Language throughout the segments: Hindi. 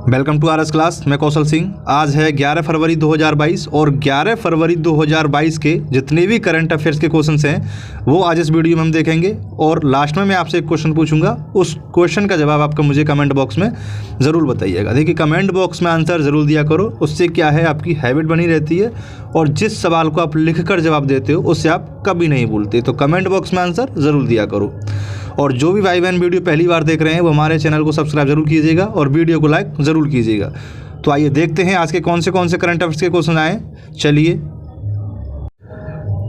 Welcome to RS class. मैं कौशल सिंह। आज है 11 फरवरी 2022 और 11 फरवरी 2022 के जितने भी करंट अफेयर्स के क्वेश्चंस हैं वो आज इस वीडियो में हम देखेंगे। और लास्ट में मैं आपसे एक क्वेश्चन पूछूंगा, उस क्वेश्चन का जवाब आपका मुझे कमेंट बॉक्स में ज़रूर बताइएगा। देखिए, कमेंट बॉक्स में आंसर ज़रूर दिया करो, उससे क्या है आपकी हैबिट बनी रहती है और जिस सवाल को आप लिख कर जवाब देते हो उससे आप कभी नहीं भूलते। तो कमेंट बॉक्स में आंसर ज़रूर दिया करो। और जो भी भाई बहन वीडियो पहली बार देख रहे हैं वो हमारे चैनल को सब्सक्राइब जरूर कीजिएगा और वीडियो को लाइक ज़रूर कीजिएगा। तो आइए देखते हैं आज के कौन से करंट अफेयर्स के क्वेश्चन आए। चलिए,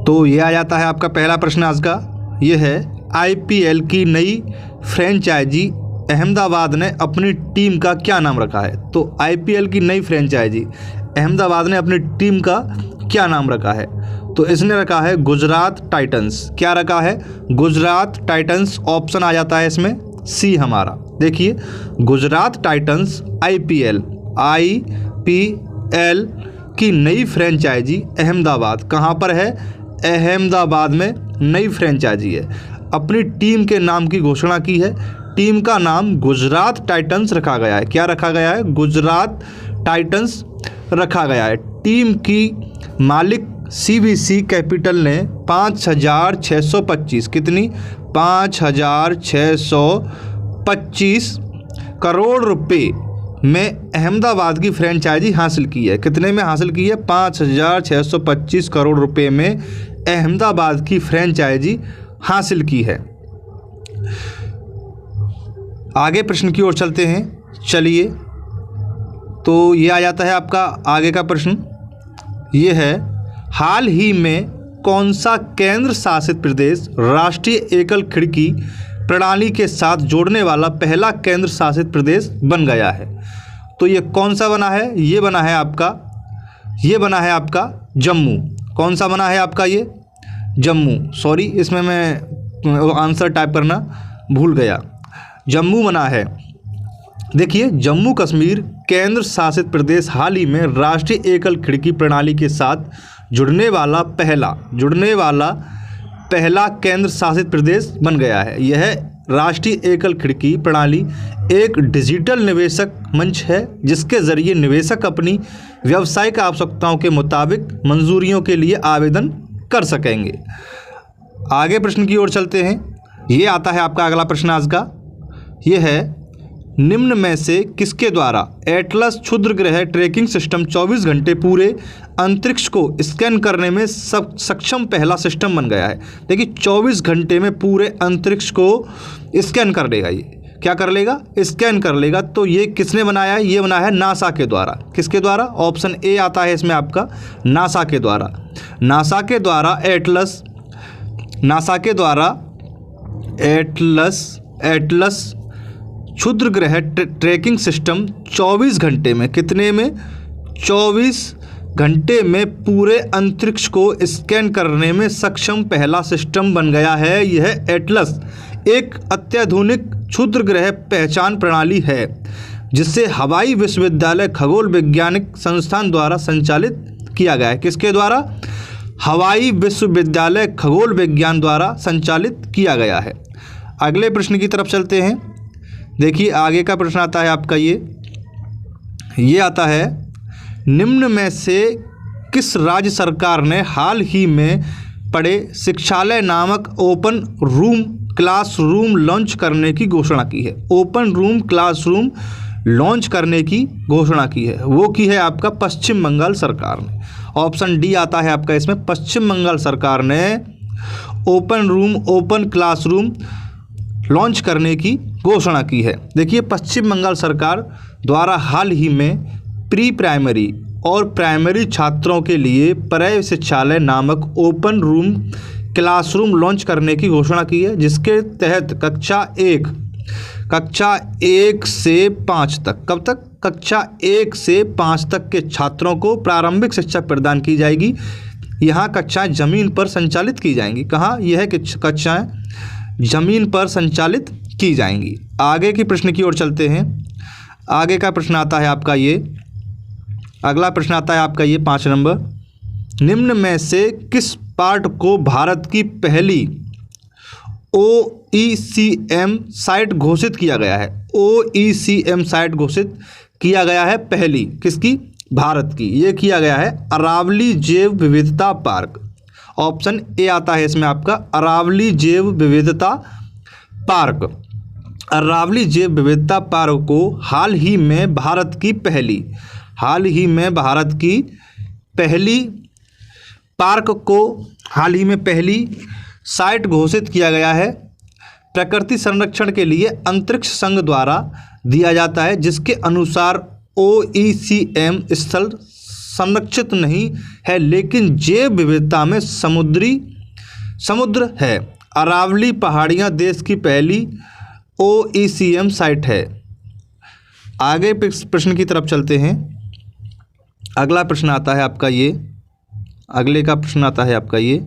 तो ये आ जाता है आपका पहला प्रश्न आज का। ये है, आईपीएल की नई फ्रेंचाइजी अहमदाबाद ने अपनी टीम का क्या नाम रखा है। तो आईपीएल की नई फ्रेंचाइजी अहमदाबाद ने अपनी टीम का क्या नाम रखा है। तो इसने रखा है गुजरात टाइटंस। क्या रखा है? गुजरात टाइटंस। ऑप्शन आ जाता है इसमें सी हमारा। देखिए, गुजरात टाइटंस आईपीएल की नई फ्रेंचाइजी अहमदाबाद, कहाँ पर है? अहमदाबाद में नई फ्रेंचाइजी है। अपनी टीम के नाम की घोषणा की है। टीम का नाम गुजरात टाइटंस रखा गया है। क्या रखा गया है? गुजरात टाइटंस रखा गया है। टीम की मालिक सीबीसी कैपिटल ने 5,625 कितनी? 5,625 करोड़ रुपए में अहमदाबाद की फ्रेंचाइजी हासिल की है। कितने में हासिल की है? 5,625 करोड़ रुपए में अहमदाबाद की फ्रेंचाइजी हासिल की है। आगे प्रश्न की ओर चलते हैं। चलिए, तो ये आ जाता है आपका आगे का प्रश्न। ये है, हाल ही में कौन सा केंद्र शासित प्रदेश राष्ट्रीय एकल खिड़की प्रणाली के साथ जोड़ने वाला पहला केंद्र शासित प्रदेश बन गया है। तो ये कौन सा बना है? ये बना है आपका जम्मू। कौन सा बना है आपका? ये जम्मू। सॉरी, इसमें मैं आंसर टाइप करना भूल गया। जम्मू बना है। देखिए, जम्मू कश्मीर केंद्र शासित प्रदेश हाल ही में राष्ट्रीय एकल खिड़की प्रणाली के साथ जुड़ने वाला पहला केंद्र शासित प्रदेश बन गया है। यह राष्ट्रीय एकल खिड़की प्रणाली एक डिजिटल निवेशक मंच है जिसके जरिए निवेशक अपनी व्यावसायिक आवश्यकताओं के मुताबिक मंजूरियों के लिए आवेदन कर सकेंगे। आगे प्रश्न की ओर चलते हैं। ये आता है आपका अगला प्रश्न आज का। यह है, निम्न में से किसके द्वारा एटलस क्षुद्रग्रह ट्रैकिंग सिस्टम 24 घंटे पूरे अंतरिक्ष को स्कैन करने में सक्षम पहला सिस्टम बन गया है। देखिए, 24 घंटे में पूरे अंतरिक्ष को स्कैन कर लेगा। ये क्या कर लेगा? स्कैन कर लेगा। तो ये किसने बनाया है? ये बना है नासा के द्वारा। किसके द्वारा? ऑप्शन ए आता है इसमें आपका, नासा के द्वारा। नासा के द्वारा एटलस क्षुद्रग्रह ट्रैकिंग सिस्टम 24 घंटे में, कितने में? 24 घंटे में पूरे अंतरिक्ष को स्कैन करने में सक्षम पहला सिस्टम बन गया है। यह एटलस एक अत्याधुनिक क्षुद्रग्रह पहचान प्रणाली है जिसे हवाई विश्वविद्यालय खगोल वैज्ञानिक संस्थान द्वारा संचालित किया गया है। किसके द्वारा? हवाई विश्वविद्यालय खगोल विज्ञान द्वारा संचालित किया गया है। अगले प्रश्न की तरफ चलते हैं। देखिए, आगे का प्रश्न आता है आपका ये आता है, निम्न में से किस राज्य सरकार ने हाल ही में पढ़े शिक्षालय नामक ओपन रूम क्लासरूम लॉन्च करने की घोषणा की है। ओपन रूम क्लासरूम लॉन्च करने की घोषणा की है। वो की है आपका पश्चिम बंगाल सरकार ने। ऑप्शन डी आता है आपका इसमें। पश्चिम बंगाल सरकार ने ओपन क्लासरूम लॉन्च करने की घोषणा की है। देखिए, पश्चिम बंगाल सरकार द्वारा हाल ही में प्री प्राइमरी और प्राइमरी छात्रों के लिए पर्याय शिक्षालय नामक ओपन रूम क्लासरूम लॉन्च करने की घोषणा की है, जिसके तहत कक्षा 1 से 5 तक, कब तक? कक्षा 1 से 5 तक के छात्रों को प्रारंभिक शिक्षा प्रदान की जाएगी। यहाँ कक्षाएं जमीन पर संचालित की जाएंगी। कहाँ? यह कक्षाएं जमीन पर संचालित की जाएंगी। आगे की प्रश्न की ओर चलते हैं। आगे का प्रश्न आता है आपका अगला प्रश्न आता है आपका 5 नंबर। निम्न में से किस पार्ट को भारत की पहली OECM साइट घोषित किया गया है। OECM साइट घोषित किया गया है पहली, किसकी? भारत की। ये किया गया है अरावली जैव विविधता पार्क। ऑप्शन ए आता है इसमें आपका अरावली जैव विविधता पार्क। अरावली जैव विविधता पार्क को हाल ही में भारत की पहली साइट घोषित किया गया है। प्रकृति संरक्षण के लिए अंतरिक्ष संघ द्वारा दिया जाता है, जिसके अनुसार OECM स्थल संरक्षित नहीं है, लेकिन जैव विविधता में समुद्र है। अरावली पहाड़ियाँ देश की पहली OECM साइट है। आगे प्रश्न की तरफ चलते हैं। अगला प्रश्न आता है आपका ये,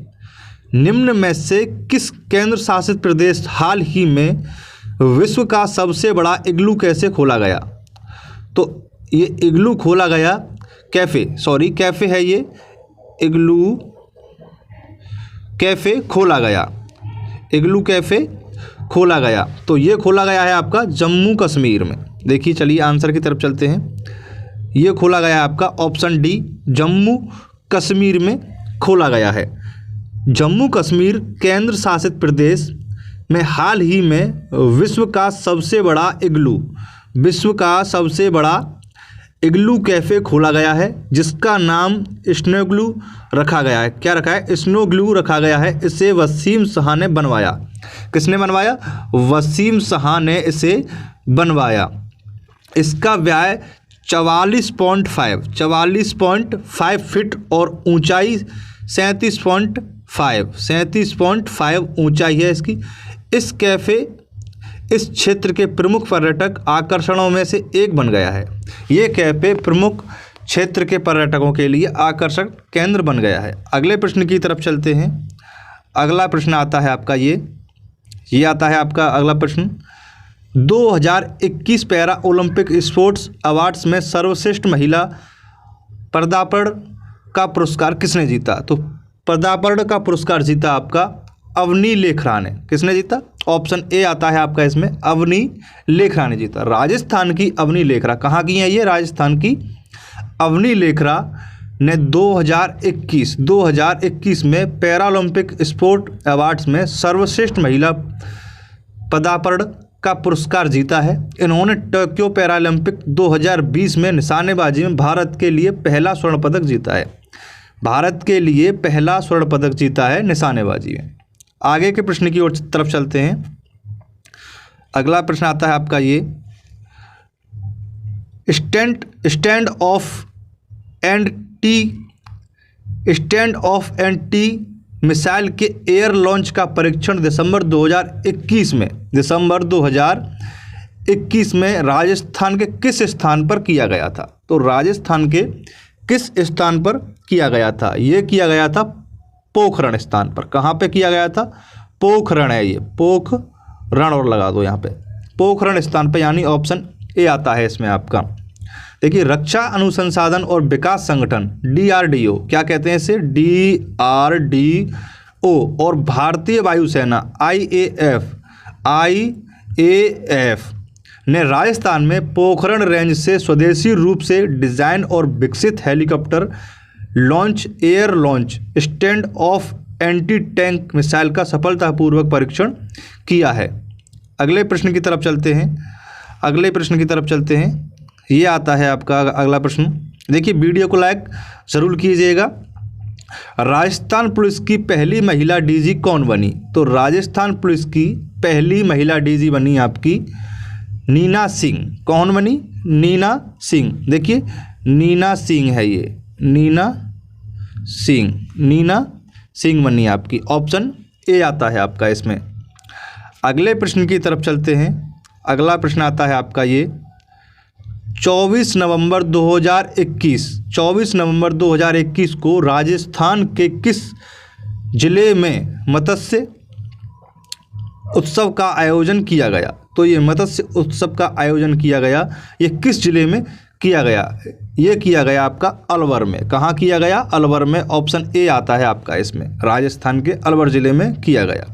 निम्न में से किस केंद्र शासित प्रदेश हाल ही में विश्व का सबसे बड़ा इग्लू कैफे खोला गया? तो ये इग्लू खोला गया कैफे है, ये इग्लू कैफे खोला गया। तो ये खोला गया है आपका जम्मू कश्मीर में। देखिए, चलिए आंसर की तरफ चलते हैं। ये खोला गया है आपका ऑप्शन डी, जम्मू कश्मीर में खोला गया है। जम्मू कश्मीर केंद्र शासित प्रदेश में हाल ही में विश्व का सबसे बड़ा इग्लू कैफ़े खोला गया है, जिसका नाम स्नोग्लू रखा गया है। क्या रखा है? स्नोग्लू रखा गया है। इसे वसीम शाह ने बनवाया। किसने बनवाया? वसीम शाह ने इसे बनवाया। इसका व्यास 44.5 फीट और ऊंचाई 37.5 ऊंचाई है इसकी। इस कैफ़े इस क्षेत्र के प्रमुख पर्यटक आकर्षणों में से एक बन गया है। ये कैफ़े प्रमुख क्षेत्र के पर्यटकों के लिए आकर्षक केंद्र बन गया है। अगले प्रश्न की तरफ चलते हैं। अगला प्रश्न आता है आपका ये आता है आपका अगला प्रश्न, 2021 पैरा ओलंपिक स्पोर्ट्स अवार्ड्स में सर्वश्रेष्ठ महिला पदार्पण का पुरस्कार किसने जीता? तो पदार्पण का पुरस्कार जीता आपका अवनी लेखरा ने। किसने जीता? ऑप्शन ए आता है आपका इसमें अवनी लेखरा ने जीता। राजस्थान की अवनी लेखरा, कहाँ की है ये? राजस्थान की अवनी लेखरा ने 2021 में पैरालंपिक स्पोर्ट अवार्ड्स में सर्वश्रेष्ठ महिला पदार्पण का पुरस्कार जीता है। इन्होंने टोक्यो पैरालंपिक 2020 में निशानेबाजी में भारत के लिए पहला स्वर्ण पदक जीता है निशानेबाजी में। आगे के प्रश्न की ओर तरफ चलते हैं। अगला प्रश्न आता है आपका ये, stand of and T missile के एयर लॉन्च का परीक्षण दिसंबर 2021 में राजस्थान के किस स्थान पर किया गया था? तो राजस्थान के किस स्थान पर किया गया था? ये किया गया था पोखरण स्थान पर। कहाँ पे किया गया था? पोखरण है ये, पोखरण और लगा दो यहाँ पे, पोखरण स्थान पे, यानी ऑप्शन ए आता है इसमें आपका। देखिए, रक्षा अनुसंधान और विकास संगठन DRDO, क्या कहते हैं इसे? DRDO और भारतीय वायुसेना IAF ने राजस्थान में पोखरण रेंज से स्वदेशी रूप से डिजाइन और विकसित helicopter air launch stand of anti tank missile का सफलतापूर्वक परीक्षण किया है। अगले प्रश्न की तरफ चलते हैं। ये आता है आपका अगला प्रश्न। देखिए, वीडियो को लाइक ज़रूर कीजिएगा। राजस्थान पुलिस की पहली महिला DG कौन बनी? तो राजस्थान पुलिस की पहली महिला DG बनी आपकी नीना सिंह। कौन बनी? नीना सिंह। देखिए, नीना सिंह है ये, नीना सिंह बनी आपकी। ऑप्शन ए आता है आपका इसमें। अगले प्रश्न की तरफ चलते हैं। अगला प्रश्न आता है आपका ये, 24 नवंबर 2021 को राजस्थान के किस जिले में मत्स्य उत्सव का आयोजन किया गया? तो ये मत्स्य उत्सव का आयोजन किया गया, ये किस जिले में किया गया? ये किया गया आपका अलवर में। कहाँ किया गया? अलवर में। ऑप्शन ए आता है आपका इसमें, राजस्थान के अलवर जिले में किया गया।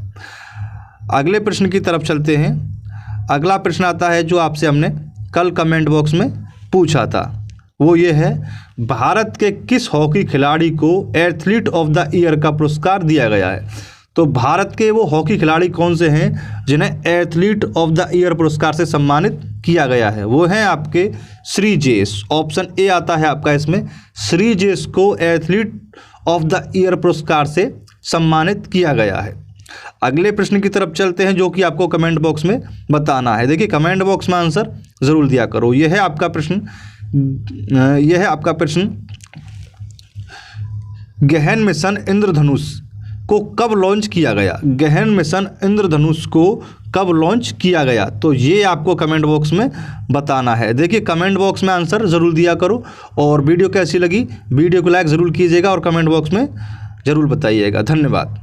अगले प्रश्न की तरफ चलते हैं। अगला प्रश्न आता है जो आपसे हमने कल कमेंट बॉक्स में पूछा था वो ये है, भारत के किस हॉकी खिलाड़ी को एथलीट ऑफ द ईयर का पुरस्कार दिया गया है। तो भारत के वो हॉकी खिलाड़ी कौन से हैं जिन्हें एथलीट ऑफ द ईयर पुरस्कार से सम्मानित किया गया है। वो हैं आपके श्रीजेश, ऑप्शन ए आता है आपका इसमें। श्रीजेश को एथलीट ऑफ द ईयर पुरस्कार से सम्मानित किया गया है। अगले प्रश्न की तरफ चलते हैं जो कि आपको कमेंट बॉक्स में बताना है। देखिए कमेंट बॉक्स में आंसर ज़रूर दिया करो। यह है आपका प्रश्न, यह है आपका प्रश्न, गहन मिशन इंद्रधनुष को कब लॉन्च किया गया। गहन मिशन इंद्रधनुष को कब लॉन्च किया गया, तो ये आपको कमेंट बॉक्स में बताना है। देखिए कमेंट बॉक्स में आंसर ज़रूर दिया करो और वीडियो कैसी लगी वीडियो को लाइक ज़रूर कीजिएगा और कमेंट बॉक्स में ज़रूर बताइएगा। धन्यवाद।